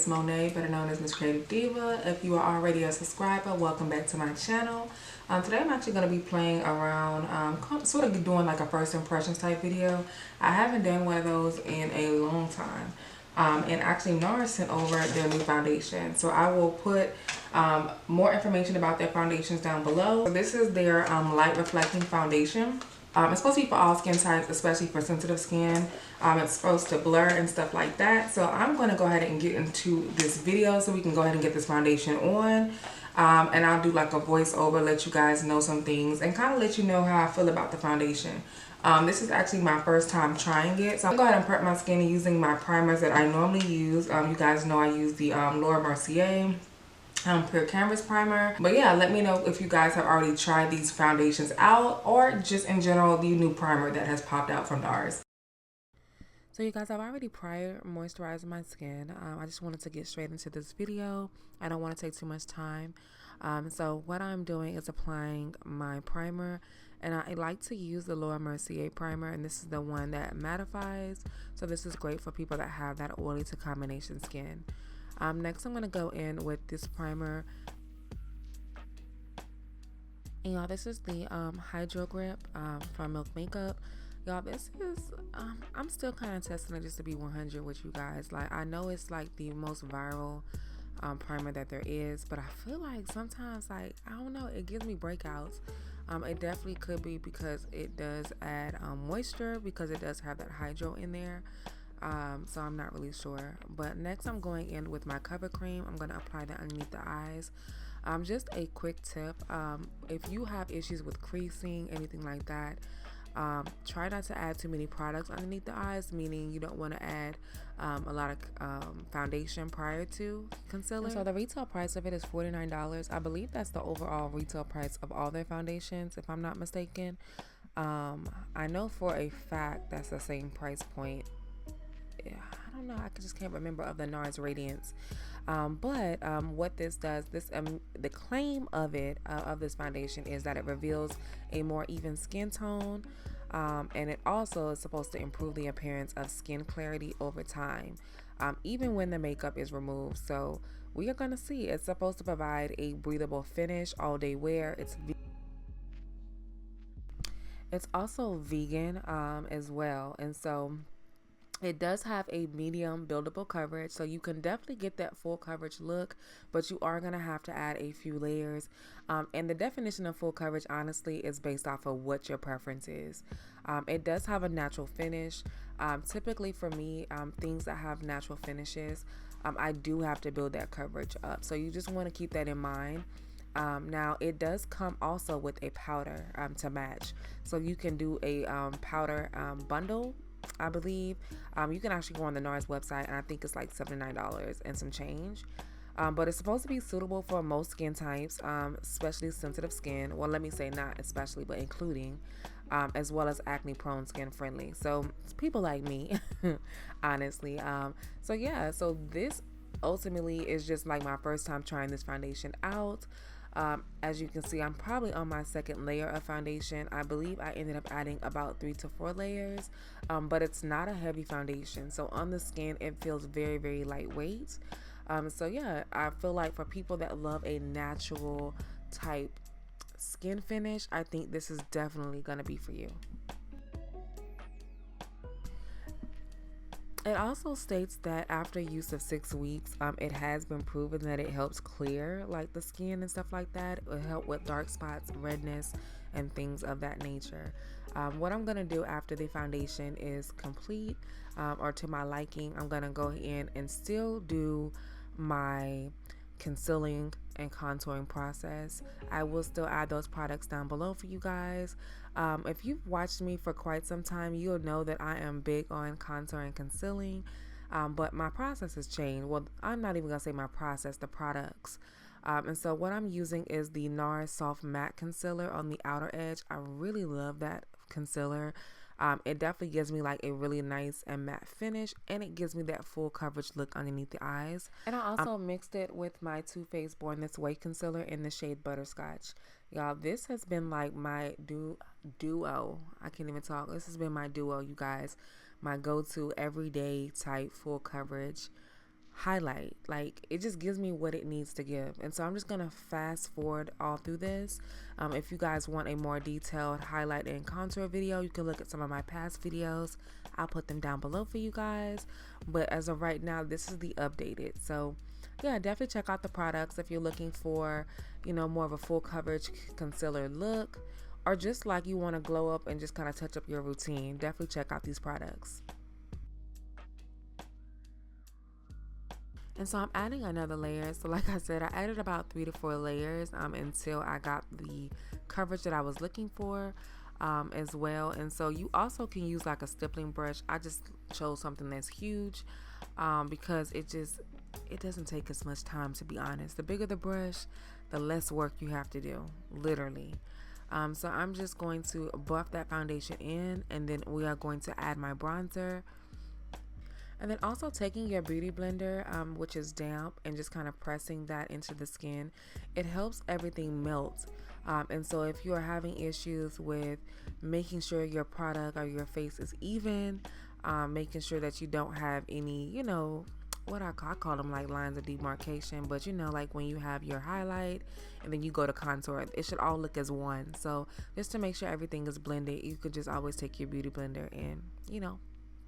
it's Monet, better known as Miss Creative Diva. If you are already a subscriber, welcome back to my channel. Today I'm actually going to be playing around, sort of doing like a first impressions type video. I haven't done one of those in a long time. And actually Nars sent over their new foundation. So I will put more information about their foundations down below. So this is their light reflecting foundation. It's supposed to be for all skin types, especially for sensitive skin. It's supposed to blur and stuff like that. So I'm going to go ahead and get into this video so we can go ahead and get this foundation on. And I'll do like a voiceover, let you guys know some things and kind of let you know how I feel about the foundation. This is actually my first time trying it. So I'm going to go ahead and prep my skin using my primers that I normally use. You guys know I use the Laura Mercier Pure Canvas Primer. But yeah, let me know if you guys have already tried these foundations out or just in general the new primer that has popped out from Nars. So you guys, I've already prior moisturized my skin. I just wanted to get straight into this video. I don't want to take too much time. So what I'm doing is applying my primer, and I like to use the Laura Mercier primer, and this is the one that mattifies. So this is great for people that have that oily to combination skin. Next I'm going to go in with this primer. And y'all, this is the Hydro Grip from Milk Makeup. Y'all, this is I'm still kind of testing it just to be 100 with you guys. Like, I know it's like the most viral primer that there is, but I feel like sometimes, like, I don't know, it gives me breakouts. It definitely could be because it does add moisture, because it does have that hydro in there. So I'm not really sure. But next I'm going in with my cover cream. I'm going to apply that underneath the eyes. Just a quick tip, if you have issues with creasing, anything like that, try not to add too many products underneath the eyes, meaning you don't want to add a lot of foundation prior to concealer. And so the retail price of it is $49. I believe that's the overall retail price of all their foundations, if I'm not mistaken. I know for a fact that's the same price point. I don't know, I just can't remember, of the Nars Radiance. But what this does, the claim of it, of this foundation, is that it reveals a more even skin tone, and it also is supposed to improve the appearance of skin clarity over time, even when the makeup is removed. So we are going to see. It's supposed to provide a breathable finish, all day wear. It's also vegan as well, and so it does have a medium buildable coverage, so you can definitely get that full coverage look, but you are going to have to add a few layers. And the definition of full coverage, honestly, is based off of what your preference is. It does have a natural finish. Typically for me, things that have natural finishes, I do have to build that coverage up. So you just want to keep that in mind. Now it does come also with a powder to match. So you can do a powder bundle, I believe. You can actually go on the Nars website, and I think it's like $79 and some change. But it's supposed to be suitable for most skin types, especially sensitive skin. Well, let me say not especially, but including, as well as acne prone skin friendly. So people like me, honestly. So yeah, so this ultimately is just like my first time trying this foundation out. As you can see, I'm probably on my second layer of foundation. I believe I ended up adding about 3 to 4 layers, but it's not a heavy foundation. So on the skin, it feels very, very lightweight. So yeah, I feel like for people that love a natural type skin finish, I think this is definitely going to be for you. It also states that after use of 6 weeks, it has been proven that it helps clear like the skin and stuff like that. It will help with dark spots, redness, and things of that nature. What I'm going to do after the foundation is complete, or to my liking, I'm going to go in and still do my concealing and contouring process. I will still add those products down below for you guys. If you've watched me for quite some time, you'll know that I am big on contouring and concealing, but my process has changed. Well, I'm not even gonna say my process, the products. And so what I'm using is the Nars Soft Matte Concealer on the outer edge. I really love that concealer. It definitely gives me like a really nice and matte finish, and it gives me that full coverage look underneath the eyes. And I also mixed it with my Too Faced Born This Way concealer in the shade Butterscotch. Y'all, this has been like my duo. I can't even talk. This has been my duo, you guys. My go-to everyday type full coverage highlight. Like, it just gives me what it needs to give. And so I'm just gonna fast forward all through this. If you guys want a more detailed highlight and contour video, you can look at some of my past videos. I'll put them down below for you guys, but as of right now, this is the updated. So yeah, definitely check out the products if you're looking for, you know, more of a full coverage concealer look, or just like you want to glow up and just kind of touch up your routine. Definitely check out these products. And so I'm adding another layer. So like I said, I added about 3 to 4 layers until I got the coverage that I was looking for as well. And so you also can use like a stippling brush. I just chose something that's huge because it doesn't take as much time, to be honest. The bigger the brush, the less work you have to do, literally. So I'm just going to buff that foundation in, and then we are going to add my bronzer. And then also taking your beauty blender, which is damp, and just kind of pressing that into the skin, it helps everything melt. And so if you are having issues with making sure your product or your face is even, making sure that you don't have any, you know, what I call them like lines of demarcation, but you know, like when you have your highlight and then you go to contour, it should all look as one. So just to make sure everything is blended, you could just always take your beauty blender and, you know,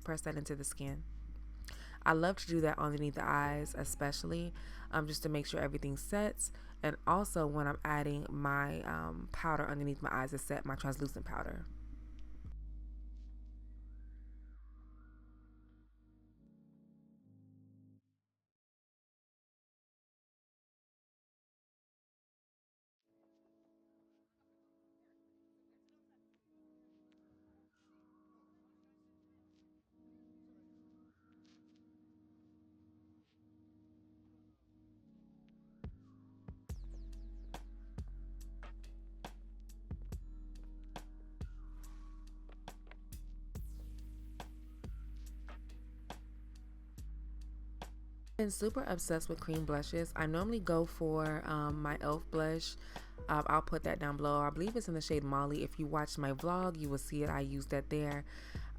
press that into the skin. I love to do that underneath the eyes, especially just to make sure everything sets. And also when I'm adding my powder underneath my eyes to set, my translucent powder. Been super obsessed with cream blushes. I normally go for my e.l.f. blush. I'll put that down below. I believe it's in the shade Molly. If you watch my vlog, you will see it. I use that there.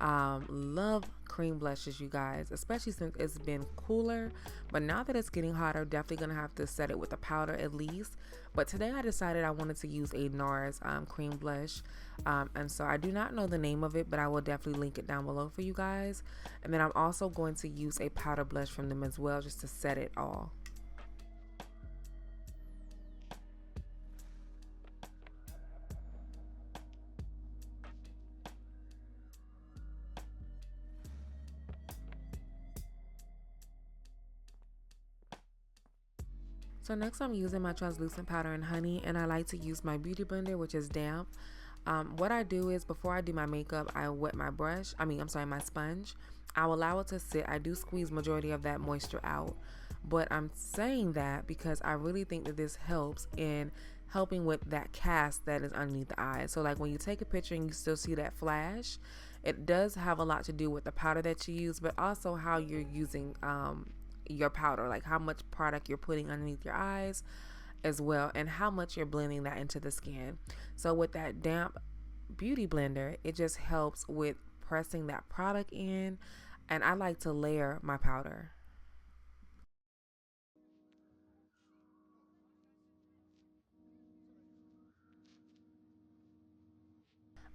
Love cream blushes, you guys, especially since it's been cooler. But now that it's getting hotter, definitely gonna have to set it with a powder at least. But today I decided I wanted to use a Nars cream blush, and so I do not know the name of it, but I will definitely link it down below for you guys. And then I'm also going to use a powder blush from them as well, just to set it all. So next I'm using my translucent powder and honey, and I like to use my beauty blender, which is damp. What I do is before I do my makeup, I wet my brush, my sponge. I'll allow it to sit. I do squeeze majority of that moisture out, but I'm saying that because I really think that this helps in helping with that cast that is underneath the eye. So like when you take a picture and you still see that flash, it does have a lot to do with the powder that you use, but also how you're using your powder, like how much product you're putting underneath your eyes as well, and how much you're blending that into the skin. So with that damp beauty blender, it just helps with pressing that product in, and I like to layer my powder.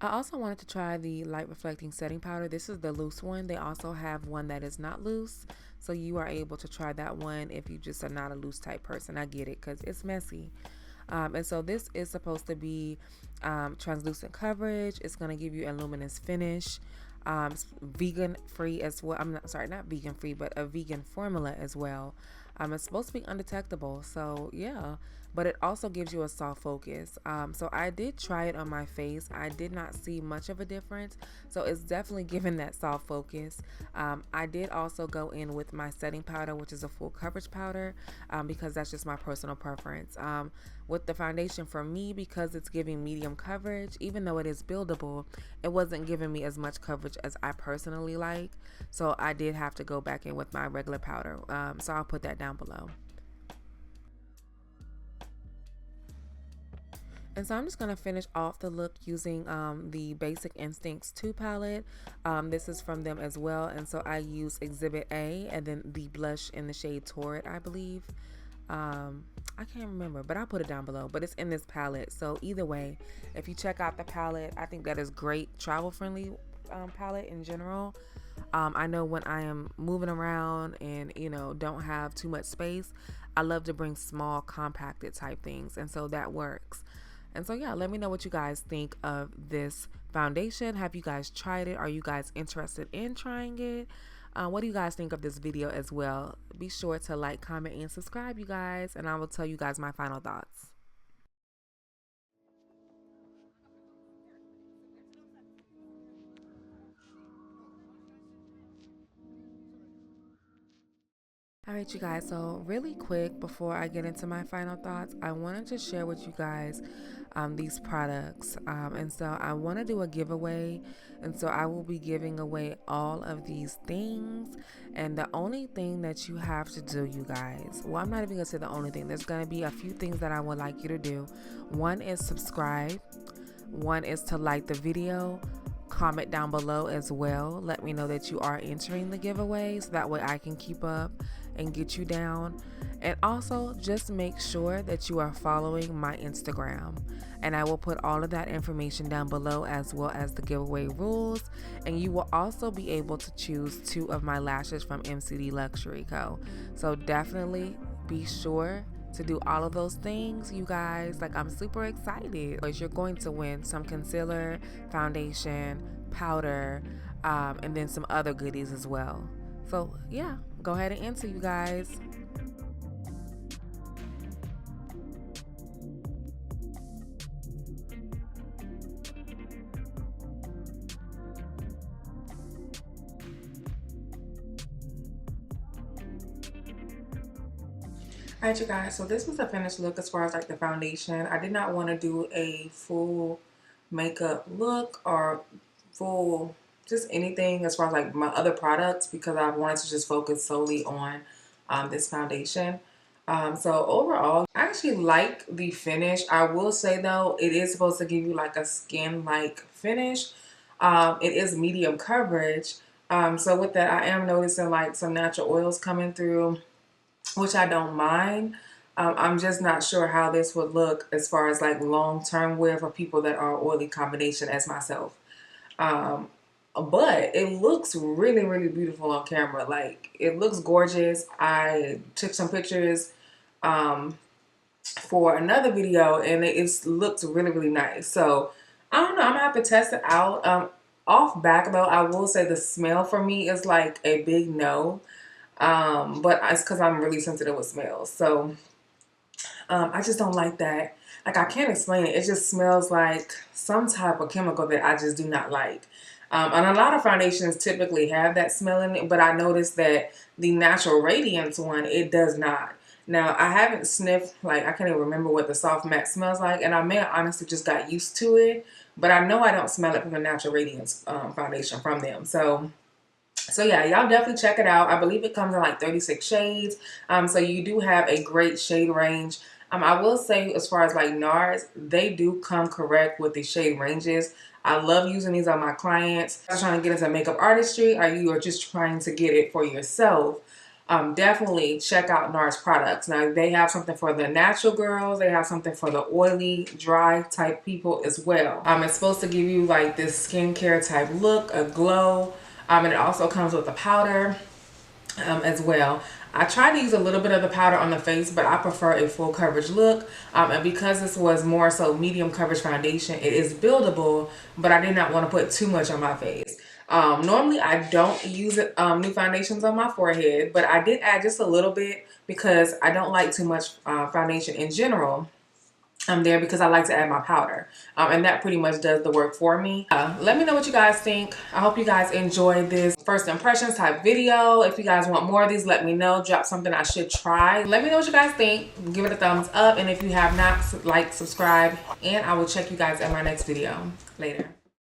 I also wanted to try the light reflecting setting powder. This is the loose one. They also have one that is not loose, so you are able to try that one if you just are not a loose type person. I get it because it's messy. And so this is supposed to be translucent coverage. It's going to give you a luminous finish. Vegan free as well. I'm not sorry, not vegan free, but a vegan formula as well. It's supposed to be undetectable, so yeah, but it also gives you a soft focus. So I did try it on my face. I did not see much of a difference, so it's definitely giving that soft focus. I did also go in with my setting powder, which is a full coverage powder, because that's just my personal preference. With the foundation, for me, because it's giving medium coverage, even though it is buildable, it wasn't giving me as much coverage as I personally like, so I did have to go back in with my regular powder. So I'll put that down below. And so I'm just going to finish off the look using the Basic Instincts II palette. This is from them as well. And so I use Exhibit A and then the blush in the shade Torrid, I believe. I can't remember, but I'll put it down below. But it's in this palette. So either way, if you check out the palette, I think that is great travel-friendly palette in general. I know when I am moving around and, you know, don't have too much space, I love to bring small, compacted type things. And so that works. And so, yeah, let me know what you guys think of this foundation. Have you guys tried it? Are you guys interested in trying it? What do you guys think of this video as well? Be sure to like, comment, and subscribe, you guys. And I will tell you guys my final thoughts. Alright, you guys, so really quick before I get into my final thoughts, I wanted to share with you guys these products, and so I want to do a giveaway, and so I will be giving away all of these things. And the only thing that you have to do, you guys, well, I'm not even gonna say the only thing, there's gonna be a few things that I would like you to do. One is subscribe, one is to like the video, comment down below as well, let me know that you are entering the giveaway so that way I can keep up and get you down. And also just make sure that you are following my Instagram, and I will put all of that information down below as well as the giveaway rules. And you will also be able to choose 2 of my lashes from Mcdluxuryco. So definitely be sure to do all of those things, you guys. Like, I'm super excited because you're going to win some concealer, foundation, powder, and then some other goodies as well. So yeah, go ahead and enter, you guys. Alright, you guys, so this was a finished look as far as like the foundation. I did not want to do a full makeup look or full just anything as far as like my other products, because I wanted to just focus solely on this foundation. So overall, I actually like the finish. I will say though, it is supposed to give you like a skin-like finish. It is medium coverage. So with that, I am noticing like some natural oils coming through, which I don't mind. I'm just not sure how this would look as far as like long-term wear for people that are oily combination as myself. But it looks really, really beautiful on camera. Like, it looks gorgeous. I took some pictures for another video, and it looks really, really nice. So I don't know, I'm gonna have to test it out. Off back though, I will say the smell for me is like a big no. But it's because I'm really sensitive with smells. So I just don't like that. Like, I can't explain it. It just smells like some type of chemical that I just do not like. And a lot of foundations typically have that smell in it, but I noticed that the Natural Radiance one, it does not. Now, I haven't sniffed, like, I can't even remember what the Soft Matte smells like, and I may have honestly just got used to it, but I know I don't smell it from the Natural Radiance foundation from them. So yeah, y'all definitely check it out. I believe it comes in like 36 shades. So you do have a great shade range. I will say, as far as like NARS, they do come correct with the shade ranges. I love using these on my clients. If you're trying to get into makeup artistry, or you are just trying to get it for yourself, definitely check out NARS products. Now, they have something for the natural girls. They have something for the oily, dry type people as well. It's supposed to give you like this skincare type look, a glow. And it also comes with a powder as well. I tried to use a little bit of the powder on the face, but I prefer a full coverage look. And because this was more so medium coverage foundation, it is buildable, but I did not want to put too much on my face. Normally, I don't use new foundations on my forehead, but I did add just a little bit because I don't like too much foundation in general. I'm there because I like to add my powder, and that pretty much does the work for me. Let me know what you guys think. I hope you guys enjoyed this first impressions type video. If you guys want more of these, let me know. Drop something I should try. Let me know what you guys think. Give it a thumbs up, and if you have not, like, subscribe, and I will check you guys in my next video. Later.